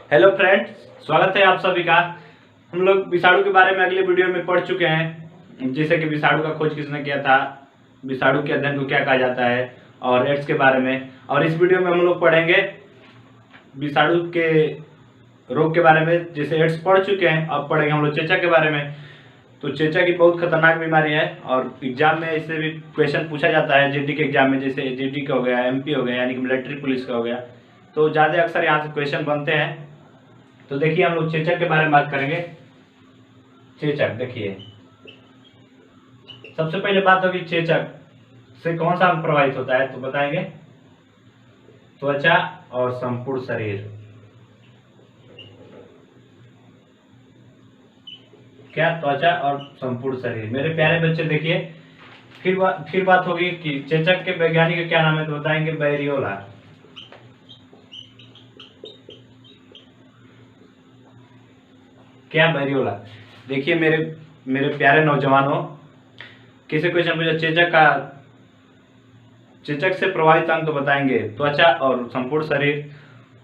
Hello friends, स्वागत है आप सभी का। हम लोग विषाणु के बारे में अगले वीडियो में पढ़ चुके हैं, जैसे कि विषाणु का खोज किसने किया था, विषाणु के अध्ययन को क्या कहा जाता है और एड्स के बारे में। और इस वीडियो में हम लोग पढ़ेंगे विषाणु के रोग के बारे में। जैसे एड्स पढ़ चुके हैं, अब पढ़ेंगे हम लोग चेचक के बारे में। तो चेचक की बहुत खतरनाक बीमारी है और एग्जाम में इससे भी क्वेश्चन पूछा जाता है। जीडी के एग्जाम में, जैसे जीडी का हो गया, एमपी हो गया यानी कि मिलिट्री पुलिस का हो गया, तो ज़्यादा अक्सर यहाँ से क्वेश्चन बनते हैं। तो देखिए हम लोग चेचक के बारे में बात करेंगे। चेचक देखिए, सबसे पहले बात होगी चेचक से कौन सा अंग प्रभावित होता है, तो बताएंगे त्वचा और संपूर्ण शरीर। क्या? त्वचा और संपूर्ण शरीर। मेरे प्यारे बच्चे देखिए, फिर बात होगी कि चेचक के वैज्ञानिक का क्या नाम है, तो बताएंगे बैरियोला। क्या? बैरियोला। देखिए मेरे प्यारे नौजवानों, किसी क्वेश्चन पूछा चेचक से प्रभावित अंग, तो बताएंगे त्वचा और संपूर्ण शरीर।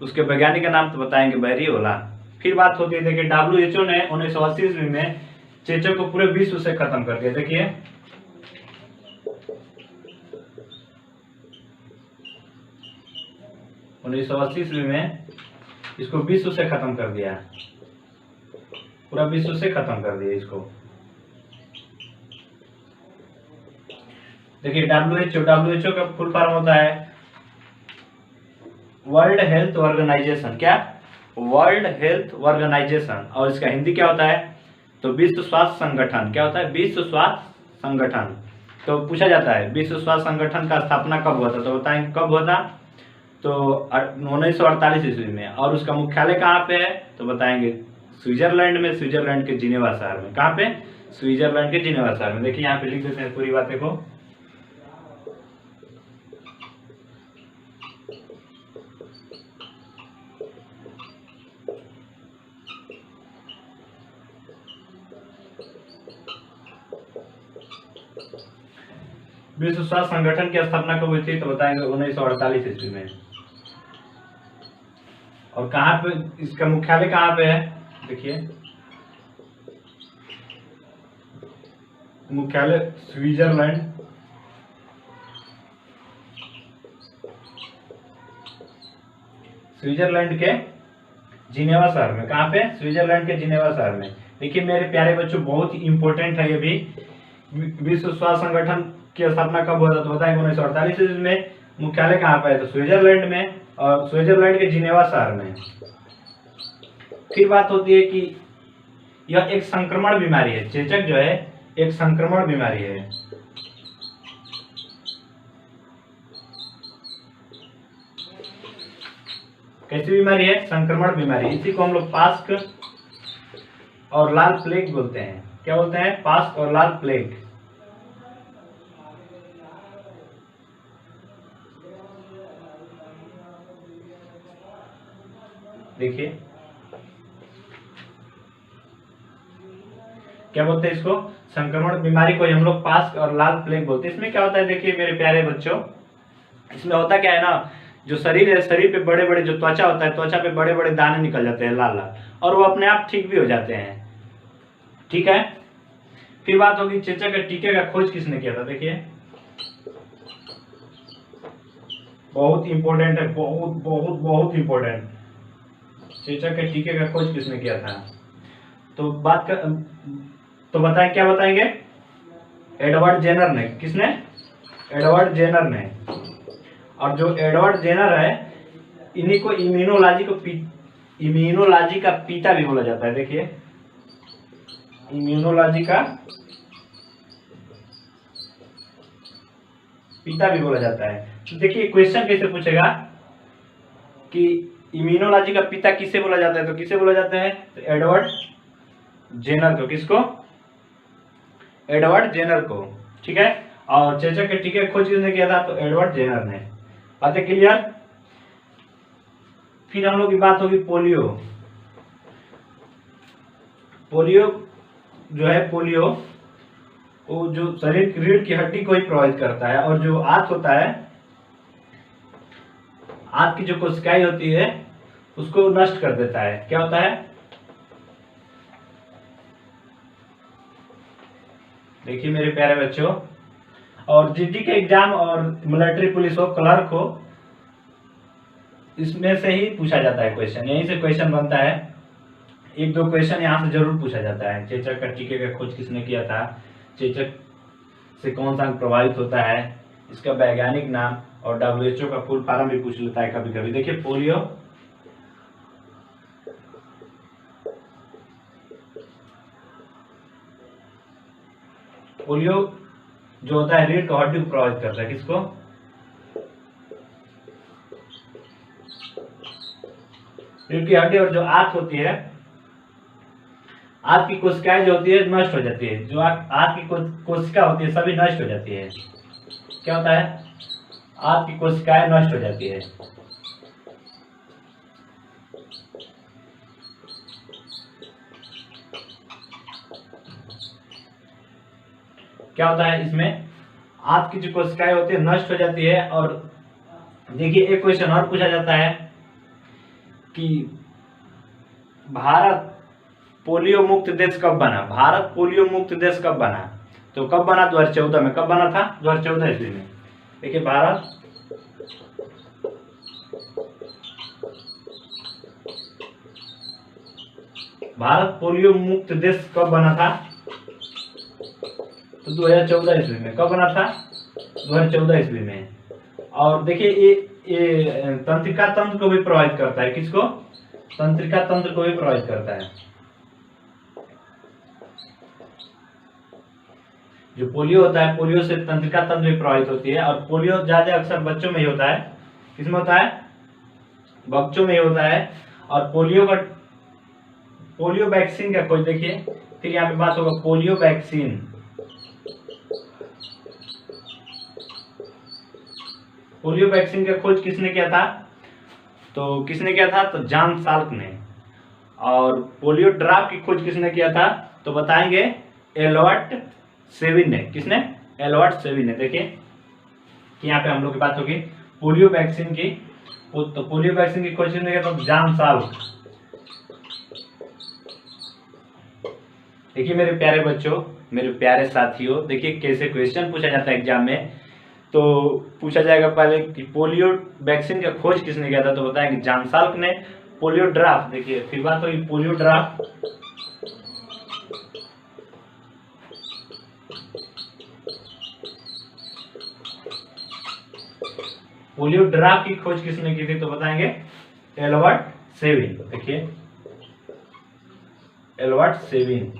उसके वैज्ञानिक का नाम तो बताएंगे बैरियोला। फिर बात होती है, देखिए WHO ने 1980 ईस्वी में चेचक को पूरे विश्व से खत्म कर दिया। देखिए 1980 ईस्वी में इसको विश्व से खत्म कर दिया, पूरा विश्व से खत्म कर दिया इसको। देखिए WHO का फुल फॉर्म होता है वर्ल्ड हेल्थ ऑर्गेनाइजेशन। क्या? World health organisation. और इसका हिंदी क्या होता है, तो विश्व स्वास्थ्य संगठन। क्या होता है? विश्व स्वास्थ्य संगठन। तो पूछा जाता है विश्व स्वास्थ्य संगठन का स्थापना कब हुआ था, तो बताएंगे कब हुआ था, तो 1948 ईस्वी में। और उसका मुख्यालय कहाँ पे है, तो बताएंगे स्विट्जरलैंड में, स्विट्जरलैंड के जिनेवा शहर में। कहाँ पे? स्विट्जरलैंड के जिनेवा शहर में। देखिए यहाँ पे लिख देते हैं पूरी बातें को। विश्व स्वास्थ्य संगठन की स्थापना कब हुई थी, तो बताएंगे 1948 ईस्वी में। और कहाँ पे इसका मुख्यालय कहाँ पे है, देखिए मुख्यालय स्विट्जरलैंड, स्विट्जरलैंड के जिनेवा शहर में। कहाँ पे? स्विट्जरलैंड के जिनेवा शहर में। देखिए मेरे प्यारे बच्चों, बहुत ही इंपॉर्टेंट है ये भी। विश्व स्वास्थ्य संगठन की स्थापना कब हुआ था, तो बताएंगे 1948 ईस्वी में। मुख्यालय कहाँ पे है, तो स्विट्जरलैंड में, और स्विट्जरलैंड के जिनेवा शहर में। फिर बात होती है कि यह एक संक्रमण बीमारी है। चेचक जो है एक संक्रमण बीमारी है। कैसी बीमारी है? संक्रमण बीमारी। इसी को हम लोग पास्क और लाल प्लेग बोलते हैं। क्या बोलते हैं? पास्क और लाल प्लेग। देखिए क्या बोलते हैं इसको, संक्रमण बीमारी को हम लोग पास्क और लाल प्लेग बोलते हैं। इसमें क्या होता है, देखिए मेरे प्यारे बच्चों, इसमें होता क्या है ना, जो शरीर है, शरीर पे बड़े बड़े जो त्वचा होता है, त्वचा पे बड़े बड़े दाने निकल जाते हैं लाल लाल, और वो अपने आप ठीक भी हो जाते हैं। ठीक है। फिर बात होगी चेचक के टीके का खोज किसने किया था। देखिए बहुत इंपॉर्टेंट है, बहुत बहुत बहुत इंपॉर्टेंट। चेचक के टीके का खोज किसने किया था, तो बताएं, क्या बताएंगे? एडवर्ड जेनर ने। किसने? एडवर्ड जेनर ने। और जो एडवर्ड जेनर है, इन्हीं को इम्यूनोलॉजी का पिता भी बोला जाता है। देखिए इम्यूनोलॉजी का पिता भी बोला जाता है। तो देखिए क्वेश्चन कैसे पूछेगा कि इम्यूनोलॉजी का पिता किसे बोला जाता है, तो किसे बोला जाता है, तो एडवर्ड जेनर को। किसको? एडवर्ड जेनर को। ठीक है। और चेचक के टीके खोज किसने किया था, तो एडवर्ड जेनर ने। बातें क्लियर? फिर हम लोग की बात होगी पोलियो। पोलियो जो है, पोलियो वो जो शरीर की रीढ़ की हड्डी को ही प्रभावित करता है। और जो आंत होता है, आंत की जो कोशिकाएं होती है उसको नष्ट कर देता है। क्या होता है? देखिए मेरे प्यारे बच्चों, और जीडी के एग्जाम और मिलिट्री पुलिस हो, क्लर्क हो, इसमें से ही पूछा जाता है क्वेश्चन, यहीं से क्वेश्चन बनता है। एक दो क्वेश्चन यहाँ से जरूर पूछा जाता है। चेचक का टीके का खोज किसने किया था? चेचक से कौन सा अंग प्रभावित होता है? इसका वैज्ञानिक नाम, और WHO का फुल फॉर्म भी पूछ लेता है कभी कभी। देखिए पोलियो, पोलियो जो होता है रीढ़ की हड्डी को प्रभावित करता है। किसको? रीढ़ की हड्डी। और जो आंत होती है, आंत की कोशिकाएं जो होती है नष्ट हो जाती है। जो आंत की कोशिका होती है सभी नष्ट हो जाती है। क्या होता है? आंत की कोशिकाएं नष्ट हो जाती है। क्या होता है इसमें? आंत की जो कोशिकाएं होती है नष्ट हो जाती है। और देखिए एक क्वेश्चन और पूछा जाता है कि भारत पोलियो मुक्त देश कब बना? भारत पोलियो मुक्त देश कब बना? तो कब बना? 2014 में। कब बना था? 2014 ईस्वी में। देखिए भारत पोलियो मुक्त देश कब बना था? तो 2014 ईस्वी में। कब बना था? 2014 ईस्वी में। और देखिए ये तंत्रिका तंत्र को भी प्रभावित करता है। किसको? तंत्रिका तंत्र को भी प्रभावित करता है। जो पोलियो होता है, पोलियो से तंत्रिका तंत्र भी प्रभावित होती है। और पोलियो ज्यादा अक्सर बच्चों में ही होता है। किसमें होता है? बच्चों में ही होता है। और पोलियो वैक्सीन का खोज देखिए, फिर यहाँ पे बात होगा पोलियो वैक्सीन। पोलियो वैक्सीन का खोज किसने किया था? तो किसने किया था? तो जॉन साल्क ने। और पोलियो ड्रॉप की खोज किसने किया था? तो बताएंगे एडवर्ड सेविन ने। किसने? एडवर्ड सेविन ने। देखिए कि यहाँ पे हम लोग की बात होगी पोलियो वैक्सीन की। तो पोलियो वैक्सीन की खोज किसने किया? तो जॉन साल्क। देखिए मेरे प्यारे बच्चों, मेरे प्यारे साथियों, देखिए कैसे क्वेश्चन पूछा जाता है एग्जाम में। तो पूछा जाएगा पहले कि पोलियो वैक्सीन का खोज किसने किया था? तो बताएंगे जॉन साल्क ने। पोलियो ड्रॉप, देखिए फिर बात होगी पोलियो ड्रॉप। पोलियो ड्रॉप की खोज किसने की थी? तो बताएंगे एडवर्ड सेविन। देखिए एडवर्ड सेविन।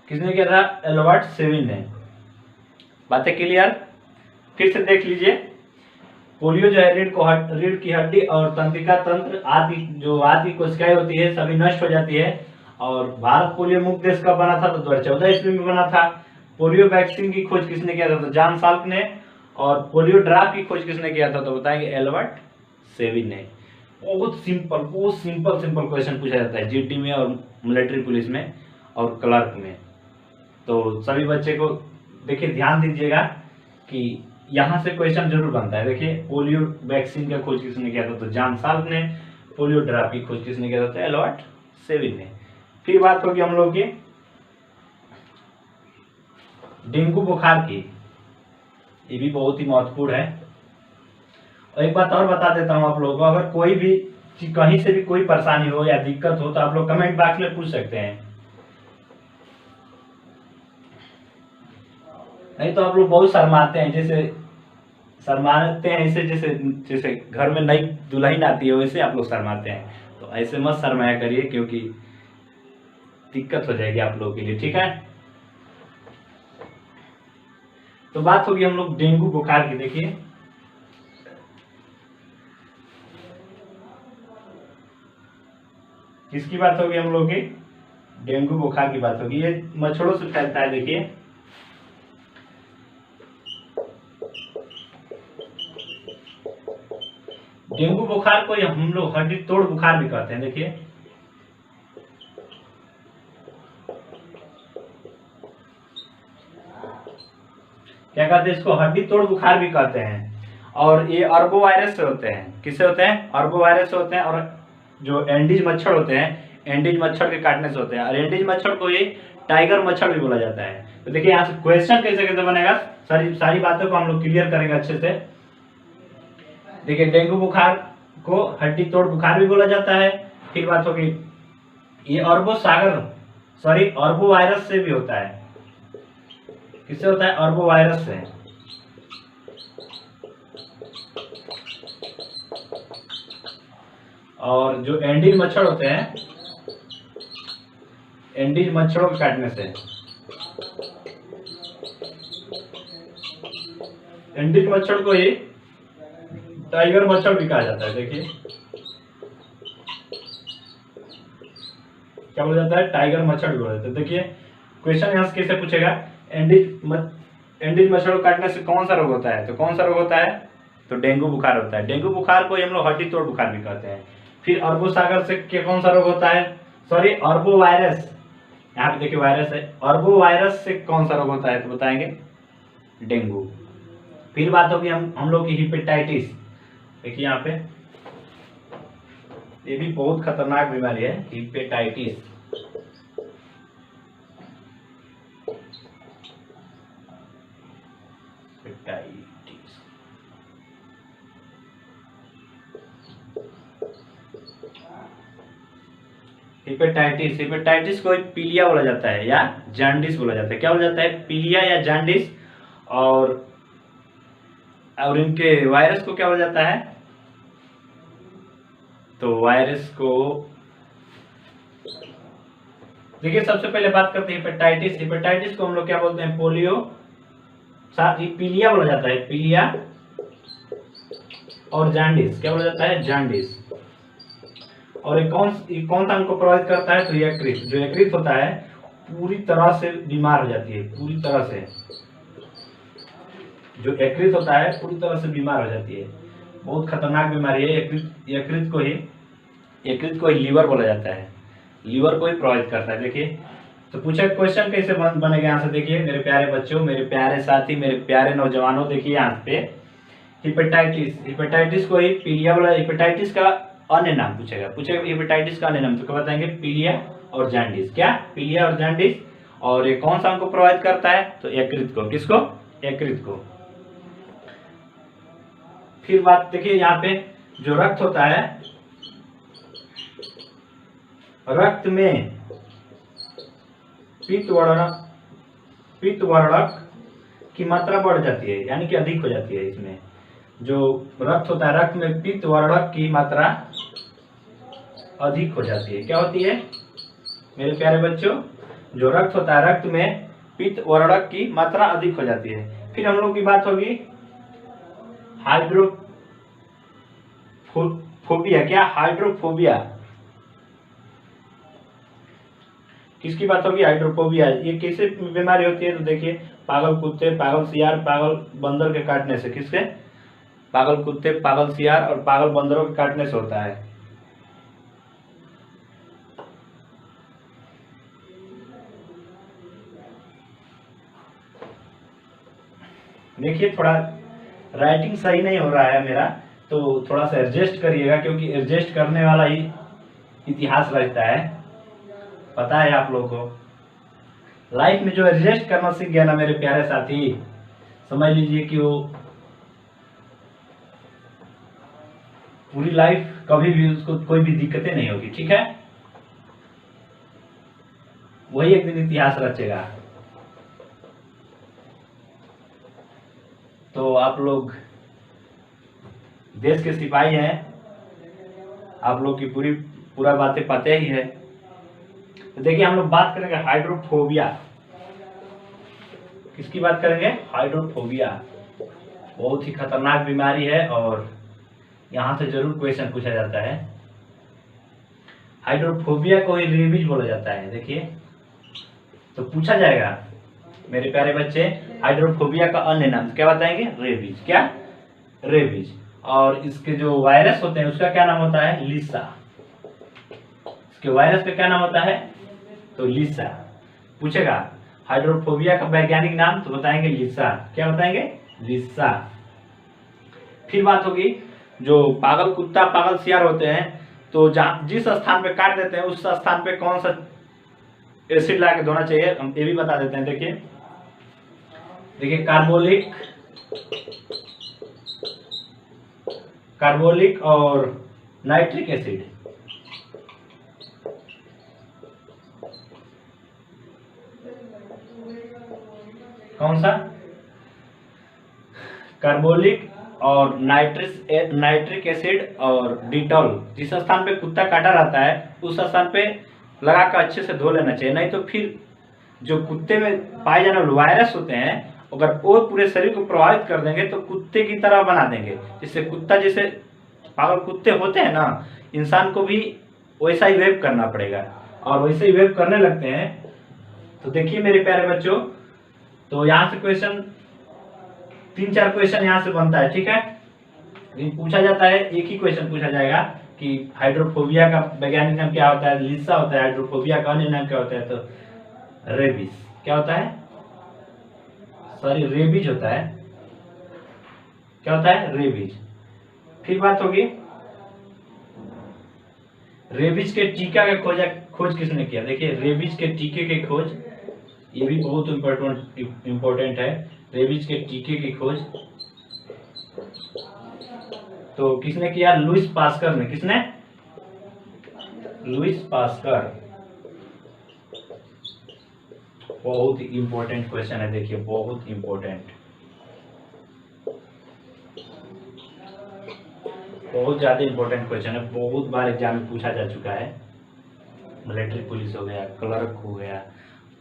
किसने किया था? एडवर्ड सेविन ने। बातें क्लियर? फिर से देख लीजिए। पोलियो जो है रीढ़ की हड्डी और तंत्रिका तंत्र आदि जो आदि कोशिकाएं होती है सभी नष्ट हो जाती है। और भारत पोलियो मुक्त देश कब बना था? तो 2014 ईस्वी में बना था। पोलियो वैक्सीन की खोज किसने किया था? तो जॉन साल्क ने। और पोलियो ड्रॉप की खोज किसने किया था? तो बताएंगे एडवर्ड सेविन ने। बहुत सिंपल क्वेश्चन पूछा जाता है जीडी में और मिलिट्री पुलिस में और क्लर्क में। तो सभी बच्चे को देखिए ध्यान दीजिएगा कि यहाँ से क्वेश्चन जरूर बनता है। देखिए पोलियो वैक्सीन का खोज किसने किया था? तो जॉन साल्क ने। पोलियो ड्रॉप की खोज किसने किया था? तो एडवर्ड सेविन ने। फिर बात होगी हम लोग की डेंगू बुखार की। ये भी बहुत ही महत्वपूर्ण है। और एक बात और बता देता हूँ आप लोगों को, अगर कोई भी कहीं से भी कोई परेशानी हो या दिक्कत हो तो आप लोग कमेंट बॉक्स में पूछ सकते हैं। नहीं तो आप लोग बहुत शर्माते हैं, ऐसे जैसे घर में नई दुल्हन आती है वैसे आप लोग शर्माते हैं। तो ऐसे मत शर्माया करिए क्योंकि दिक्कत हो जाएगी आप लोगों के लिए। ठीक है, तो बात होगी हम लोग डेंगू बुखार की। देखिए किसकी बात होगी हम लोग की? डेंगू बुखार की बात होगी। ये मच्छरों से फैलता है। देखिए डेंगू बुखार को हम लोग हड्डी तोड़ बुखार भी कहते हैं। देखिए क्या कहते हैं इसको? हड्डी तोड़ बुखार भी कहते हैं। और ये अर्बो वायरस से होते हैं। किससे होते हैं? अर्बो वायरस से होते हैं। और जो एंडीज मच्छर होते हैं, एंडीज मच्छर के काटने से होते हैं। और एंडीज मच्छर को ही टाइगर मच्छर भी बोला जाता है। तो देखिए यहाँ से क्वेश्चन कैसे कैसे बनेगा, सारी बातों को हम लोग क्लियर करेंगे अच्छे से। देखिए डेंगू बुखार को हड्डी तोड़ बुखार भी बोला जाता है। फिर बात होगी ये अर्बो वायरस से भी होता है। किससे होता है? अर्बो वायरस से। और जो एंडीज मच्छर होते हैं, एंडीज मच्छरों के काटने से। एंडीज मच्छर को ही टाइगर मच्छर भी कहा जाता है। देखिए क्या बोला जाता है? टाइगर मच्छर भी बोला जाता है। देखिए क्वेश्चन यहाँ से कैसे पूछेगा, एंडीज मच्छर को काटने से कौन सा रोग होता है? तो कौन सा रोग होता है? तो डेंगू बुखार होता है। डेंगू बुखार को हम लोग हड्डी तोड़ बुखार भी कहते हैं। फिर अर्बो सागर से कौन सा रोग होता है? Sorry, arbovirus. यहाँ पे देखिए वायरस है। अर्बो वायरस से कौन सा रोग होता है? तो बताएंगे डेंगू। फिर बात होगी हम लोग की हिपेटाइटिस। देखिए यहाँ पे ये भी बहुत खतरनाक बीमारी है, हिपेटाइटिस। हिपेटाइटिस को पीलिया बोला जाता है या जॉन्डिस बोला जाता है। क्या बोला जाता है? पीलिया या जॉन्डिस। और इनके वायरस को क्या बोला जाता है? तो वायरस को देखिए सबसे पहले बात करते हैं हिपेटाइटिस। हिपेटाइटिस को हम लोग क्या बोलते हैं? पोलियो। साथ ही पीलिया बोला जाता है, पीलिया। और जॉन्डिस क्या बोला जाता है? जॉन्डिस। और ये कौन सा हमको प्रभावित करता है? तो यकृत। जो यकृत होता है पूरी तरह से बीमार हो जाती है, पूरी तरह से। जो यकृत होता है पूरी तरह से बीमार हो जाती है। बहुत खतरनाक बीमारी है यकृत को ही लीवर बोला जाता है। लीवर को ही प्रभावित करता है। देखिए तो पूछा क्वेश्चन कैसे बनेगा यहाँ से। देखिए मेरे प्यारे बच्चों, मेरे प्यारे साथी, मेरे प्यारे नौजवानों, देखिए यहाँ पे हिपेटाइटिस को ही पीलिया बोला। हिपेटाइटिस का अन्य नाम पूछेगा हिपेटाइटिस का अन्य नाम। तो क्या बताएंगे? पीलिया और जॉन्डिस। क्या? पीलिया और जॉन्डिस। और ये कौन सा हमको प्रभावित करता है? तो यकृत को। किसको? यकृत को। फिर बात देखिए यहाँ पे जो रक्त होता है, रक्त में पित्तवर्णक की मात्रा बढ़ जाती है, यानी कि अधिक हो जाती है। इसमें जो रक्त होता है, रक्त में पित्तवर्णक की मात्रा अधिक हो जाती है। क्या होती है मेरे प्यारे बच्चों? जो रक्त होता है, रक्त में पित्तवर्णक की मात्रा अधिक हो जाती है। फिर हम लोग की बात होगी हाइड्रोफोबिया। क्या? हाइड्रोफोबिया। किसकी बात होगी? हाइड्रोफोबिया। ये कैसे बीमारी होती है? तो देखिए पागल कुत्ते, पागल सियार, पागल बंदर के काटने से। किसके? पागल कुत्ते, पागल सियार और पागल बंदरों के काटने से होता है। देखिए थोड़ा राइटिंग सही नहीं हो रहा है मेरा, तो थोड़ा सा एडजस्ट करिएगा, क्योंकि एडजस्ट करने वाला ही इतिहास रहता है। पता है आप लोगों को। लाइफ में जो एडजस्ट करना सीख गया ना मेरे प्यारे साथी, समझ लीजिए कि वो पूरी लाइफ कभी भी उसको कोई भी दिक्कतें नहीं होगी। ठीक है? वही एक दिन इतिहास रचेगा। तो आप लोग देश के सिपाही हैं, आप लोग की पूरा बातें पता ही है। तो देखिए हम लोग बात करेंगे हाइड्रोफोबिया। किसकी बात करेंगे? हाइड्रोफोबिया। बहुत ही खतरनाक बीमारी है और यहां से जरूर क्वेश्चन पूछा जाता है। हाइड्रोफोबिया को ही रेबीज बोला जाता है। देखिए तो पूछा जाएगा मेरे प्यारे बच्चे, हाइड्रोफोबिया का अन्य नाम क्या बताएंगे? रेबीज। क्या? रेबीज। और इसके जो वायरस होते हैं उसका क्या नाम होता है? लिसा। इसके वायरस का क्या नाम होता है? तो लिसा। पूछेगा हाइड्रोफोबिया का वैज्ञानिक नाम, तो बताएंगे लिसा। क्या बताएंगे? लिसा। फिर बात होगी जो पागल कुत्ता पागल सियार होते हैं, तो जहाँ जिस स्थान पे काट देते हैं उस स्थान पे कौन सा एसिड ला के धोना चाहिए, हम ये भी बता देते हैं। देखिए देखिए कार्बोलिक और नाइट्रिक एसिड। कौन सा? कार्बोलिक और नाइट्रिक एसिड और डिटॉल। जिस स्थान पे कुत्ता काटा रहता है उस स्थान पे लगा कर अच्छे से धो लेना चाहिए, नहीं तो फिर जो कुत्ते में पाए जाने वाले वायरस होते हैं अगर वो पूरे शरीर को प्रभावित कर देंगे तो कुत्ते की तरह बना देंगे। जिससे कुत्ता जैसे पागल कुत्ते होते हैं ना, इंसान को भी वैसा ही वेव करना पड़ेगा और वैसे ही वेव करने लगते हैं। तो देखिए मेरे प्यारे बच्चों, तो यहाँ से क्वेश्चन 3-4 क्वेश्चन यहाँ से बनता है, ठीक है। लेकिन पूछा जाता है, एक ही क्वेश्चन पूछा जाएगा कि हाइड्रोफोबिया का वैज्ञानिक नाम क्या होता है, लिसा होता है। हाइड्रोफोबिया का अन्य नाम क्या होता है, तो रेबीज। क्या होता है? सॉरी, रेबीज होता है। क्या होता है? रेबीज। फिर बात होगी रेबीज के टीका का खोज किसने किया। देखिए रेबीज के टीके की खोज, ये भी बहुत इम्पोर्टेंट है। रेबीज के टीके की खोज तो किसने किया? लुईस पास्कर ने। किसने? लुईस पास्कर। बहुत ही इंपॉर्टेंट क्वेश्चन है, देखिए बहुत इंपॉर्टेंट, बहुत ज्यादा इंपॉर्टेंट क्वेश्चन है। बहुत बार एग्जाम में पूछा जा चुका है। मिलिट्री पुलिस हो गया, क्लर्क हो गया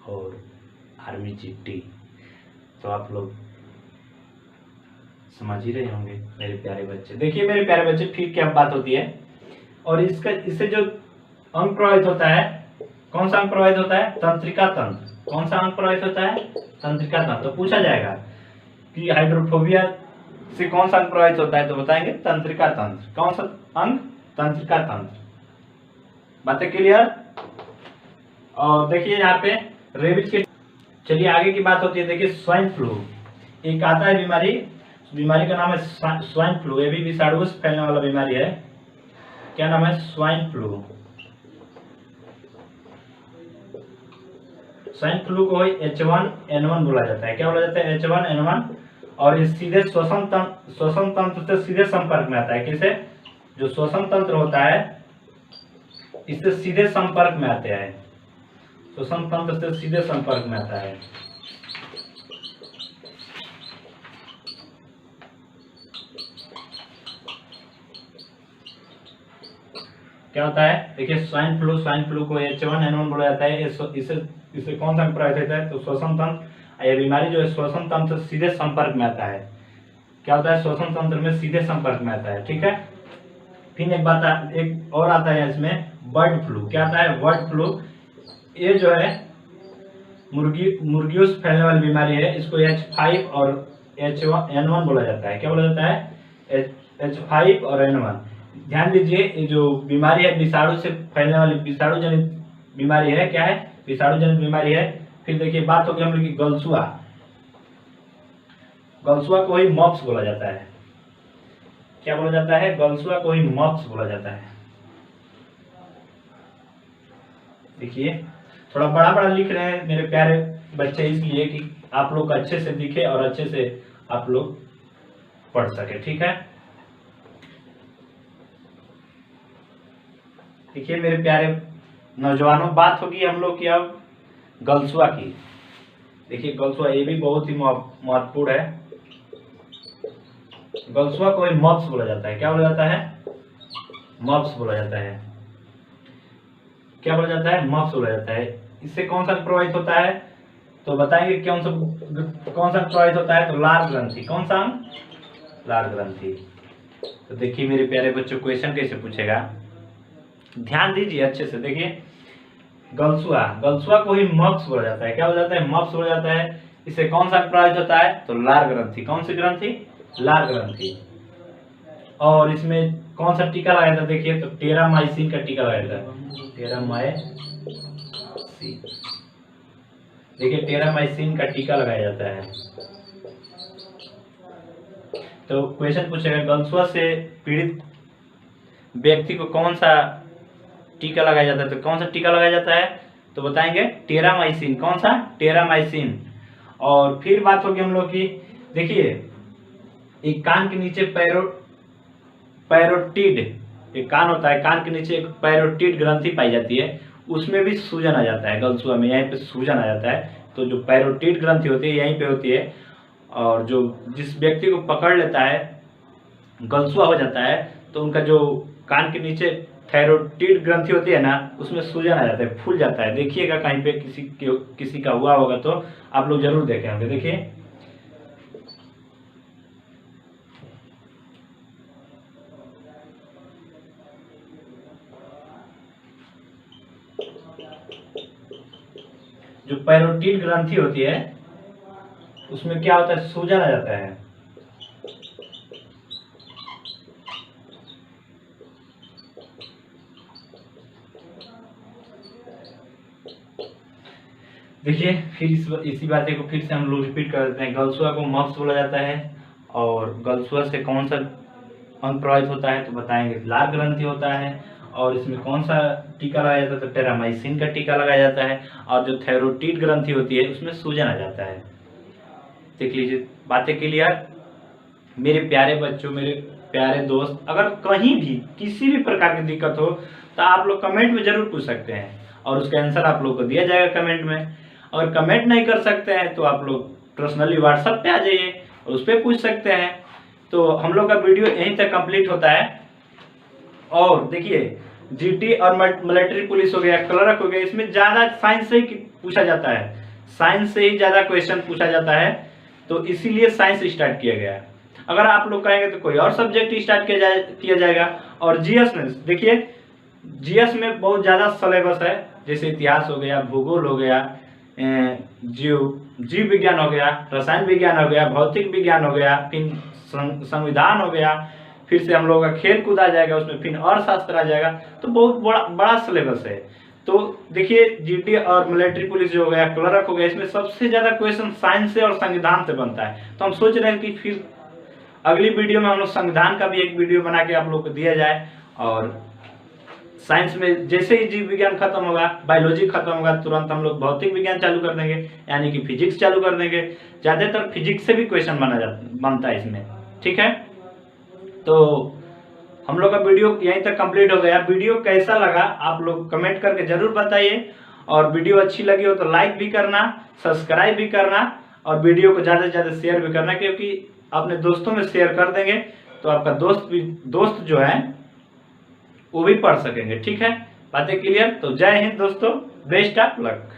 और आर्मी चिट्ठी, तो आप लोग समझ ही रहे होंगे मेरे प्यारे बच्चे। देखिए मेरे प्यारे बच्चे, फिर क्या बात होती है और इससे जो अंग प्रभावित होता है, कौन सा अंग प्रभावित होता है? तंत्रिका तंत्र। कौन सा अंग प्रभावित होता है? तंत्रिका तंत्र। तो पूछा जाएगा कि हाइड्रोफोबिया से कौन सा अंग प्रभावित होता है, तो बताएंगे तंत्रिका तंत्र। कौन सा अंग? तंत्रिका तंत्र। बातें क्लियर? और देखिए यहाँ पे रेबीज के, चलिए आगे की बात होती है। देखिए स्वाइन फ्लू एक आता है बीमारी का नाम है स्वाइन फ्लू। ये भी विषाणु से फैलने वाला बीमारी है। क्या नाम है? Swine flu. स्वाइन फ्लू को H1N1 बोला जाता है। क्या बोला जाता है? H1N1। और ये सीधे श्वसन तंत्र से सीधे संपर्क में आता है। किसे? जो श्वसन तंत्र होता है इससे सीधे संपर्क में आते हैं। श्वसन तंत्र से सीधे संपर्क में आता है। क्या होता है? देखिए स्वाइन फ्लू को H1N1 बोला जाता है। इससे कौन सा प्रभावित होता है? तो श्वसन तंत्र। यह बीमारी जो है श्वसन तंत्र से सीधे संपर्क में आता है। क्या होता है? श्वसन तंत्र में सीधे संपर्क में आता है, ठीक है। फिर एक और आता है इसमें, बर्ड फ्लू। क्या आता है? Bird flu. ये जो है मुर्गियों से फैलने वाली बीमारी है। इसको H5 और H1N1 बोला जाता है। क्या बोला जाता है? H5 और N1। ध्यान दीजिए, ये जो बीमारी है विषाणु से फैलने वाली विषाणु जनित बीमारी है। क्या है? विषाणु जनित बीमारी है। फिर देखिए बात होगी हम लोग की गलसुआ। गलसुआ को ही मॉप्स बोला जाता है। क्या बोला जाता है? गलसुआ को ही मॉप्स बोला जाता है। देखिए थोड़ा बड़ा बड़ा लिख रहे हैं मेरे प्यारे बच्चे, इसलिए कि आप लोग अच्छे से दिखे और अच्छे से आप लोग पढ़ सके, ठीक है। देखिए मेरे प्यारे नौजवानों, बात होगी हम लोग की अब गलसुआ की। देखिए गलसुआ ये भी बहुत ही महत्वपूर्ण है। गलसुआ को मॉप्स बोला जाता है। क्या बोला जाता है? मॉप्स बोला जाता है। क्या बोला जाता है? मॉप्स बोला जाता है। इससे कौन सा प्रभावित होता है, तो बताएंगे कौन सा प्रभावित होता है, तो लार ग्रंथि। कौन सा? लार ग्रंथि। तो देखिए मेरे प्यारे बच्चों, क्वेश्चन कैसे पूछेगा, ध्यान दीजिए अच्छे से। देखिए गलसुआ को ही मॉप्स बोला जाता है। क्या बोला जाता है? मॉप्स बोला जाता है। इससे कौन सा प्रभावित होता है, तो लार ग्रंथि। कौन सी ग्रंथि? लार ग्रंथि। और इसमें कौन सा टीका लगाया था? देखिए तो टेरामाइसिन का टीका लगाया था। टेरामाइसिन। देखिए टेरामाइसिन का टीका लगाया जाता है। तो क्वेश्चन पूछेगा गलसुआ से पीड़ित व्यक्ति को कौन सा टीका लगाया जाता है, तो कौन सा टीका लगाया जाता है, तो बताएंगे टेरामाइसिन। कौन सा? टेरामाइसिन। और फिर बात होगी हम लोग की, देखिए एक कान के नीचे पैरोटिड, एक कान होता है, कान के नीचे एक पैरोटिड ग्रंथि पाई जाती है, उसमें भी सूजन आ जाता है गलसुआ में, यहीं पे सूजन आ जाता है। तो जो पैरोटिड ग्रंथि होती है यहीं पे होती है, और जो जिस व्यक्ति को पकड़ लेता है गलसुआ हो जाता है तो उनका जो कान के नीचे थैरोटिड ग्रंथि होती है ना, उसमें सूजन आ जाता है, फूल जाता है। देखिएगा कहीं पे किसी का हुआ होगा तो आप लोग जरूर देखे होंगे। देखिए जो पैरोटिड ग्रंथि होती है उसमें क्या होता है, सूजन आ जाता है। देखिए फिर इसी बात को फिर से हम लोग रिपीट कर देते हैं। गलसुआ को मप्स बोला जाता है, और गलसुआ से कौन सा अंग प्रभावित होता है, तो बताएंगे लार ग्रंथि होता है। और इसमें कौन सा टीका लगाया जाता है, तो टेरामाइसिन का टीका लगाया जाता है। और जो थैरोटिड ग्रंथि होती है उसमें सूजन आ जाता है। देख लीजिए, बातें क्लियर। मेरे प्यारे बच्चों, मेरे प्यारे दोस्त, अगर कहीं भी किसी भी प्रकार की दिक्कत हो तो आप लोग कमेंट में जरूर पूछ सकते हैं, और उसका आंसर आप लोग को दिया जाएगा कमेंट में। अगर कमेंट नहीं कर सकते हैं तो आप लोग पर्सनली व्हाट्सएप पे आ जाइए और उस पर पूछ सकते हैं। तो हम लोग का वीडियो यहीं तक कंप्लीट होता है। और देखिए जीटी और मिलिट्री पुलिस हो गया, क्लर्क हो गया, इसमें ज़्यादा साइंस से ही पूछा जाता है, साइंस से ही ज़्यादा क्वेश्चन पूछा जाता है, तो इसीलिए साइंस स्टार्ट किया गया है। अगर आप लोग कहेंगे तो कोई और सब्जेक्ट स्टार्ट किया जाएगा। और जीएस में देखिए, जीएस में बहुत ज़्यादा सिलेबस है, जैसे इतिहास हो गया, भूगोल हो गया, जीव विज्ञान हो गया, रसायन विज्ञान हो गया, भौतिक विज्ञान हो गया, फिर संविधान हो गया, फिर से हम लोग का खेल कूद आ जाएगा, उसमें फिर और शास्त्र आ जाएगा। तो बहुत बड़ा सिलेबस है। तो देखिए जीटी और मिलिट्री पुलिस जो हो गया, क्लर्क हो गया, इसमें सबसे ज़्यादा क्वेश्चन साइंस से और संविधान से बनता है। तो हम सोच रहे हैं कि फिर अगली वीडियो में हम लोग संविधान का भी एक वीडियो बना के आप लोग को दिया जाए। और साइंस में जैसे ही जीव विज्ञान खत्म होगा, बायोलॉजी खत्म होगा, तुरंत हम लोग भौतिक विज्ञान चालू कर देंगे, यानी कि फिजिक्स चालू कर देंगे। ज़्यादातर फिजिक्स से भी क्वेश्चन बनता है इसमें, ठीक है। तो हम लोग का वीडियो यहीं तक कंप्लीट हो गया। वीडियो कैसा लगा आप लोग कमेंट करके जरूर बताइए, और वीडियो अच्छी लगी हो तो लाइक भी करना, सब्सक्राइब भी करना, और वीडियो को ज़्यादा से ज़्यादा शेयर भी करना, क्योंकि अपने दोस्तों में शेयर कर देंगे तो आपका दोस्त जो है वो भी पढ़ सकेंगे, ठीक है। बातें क्लियर। तो जय हिंद दोस्तों, बेस्ट ऑफ लक।